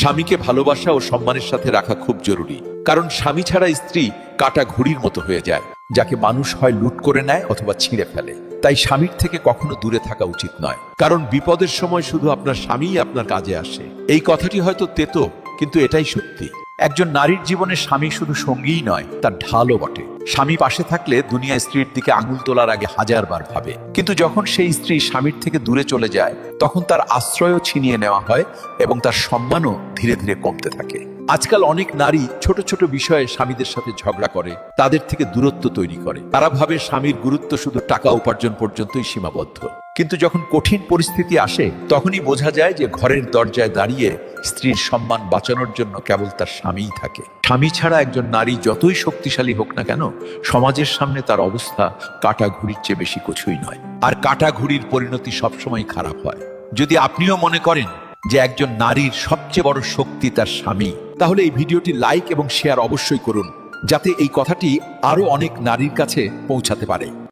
স্বামীকে ভালোবাসা ও সম্মানের সাথে রাখা খুব জরুরি, কারণ স্বামী ছাড়া স্ত্রী কাটা ঘুড়ির মতো হয়ে যায়, যাকে মানুষ হয় লুট করে নেয় অথবা ছিঁড়ে ফেলে। তাই স্বামীর থেকে কখনো দূরে থাকা উচিত নয়, কারণ বিপদের সময় শুধু আপনার স্বামীই আপনার কাজে আসে। এই কথাটি হয়তো তেতো, কিন্তু এটাই সত্যি। একজন নারীর জীবনে স্বামী শুধু সঙ্গীই নয়, তার ঢালও বটে। স্বামী পাশে থাকলে দুনিয়া স্ত্রীর দিকে আঙুল তোলার আগে হাজারবার ভাবে, কিন্তু যখন সেই স্ত্রী স্বামীর থেকে দূরে চলে যায়, তখন তার আশ্রয়ও ছিনিয়ে নেওয়া হয় এবং তার সম্মানও ধীরে ধীরে কমতে থাকে। আজকাল অনেক নারী ছোট ছোট বিষয়ে স্বামীদের সাথে ঝগড়া করে, তাদের থেকে দূরত্ব তৈরি করে। তারা ভাবে স্বামীর গুরুত্ব শুধু টাকা উপার্জন পর্যন্তই সীমাবদ্ধ। কিন্তু যখন কঠিন পরিস্থিতি আসে, তখনই বোঝা যায় যে ঘরের দরজায় দাঁড়িয়ে স্ত্রীর সম্মান বাঁচানোর জন্য কেবল তার স্বামীই থাকে। স্বামী ছাড়া একজন নারী যতই শক্তিশালী হোক না কেন, সমাজের সামনে তার অবস্থা কাটা ঘুড়ির চেয়ে বেশি কিছুই নয়। আর কাটা ঘুড়ির পরিণতি সবসময় খারাপ হয়। যদি আপনিও মনে করেন যে একজন নারীর সবচেয়ে বড় শক্তি তার স্বামী, তাহলে এই ভিডিওটি লাইক এবং শেয়ার অবশ্যই করুন, যাতে এই কথাটি আরো অনেক নারীর কাছে পৌঁছাতে পারে।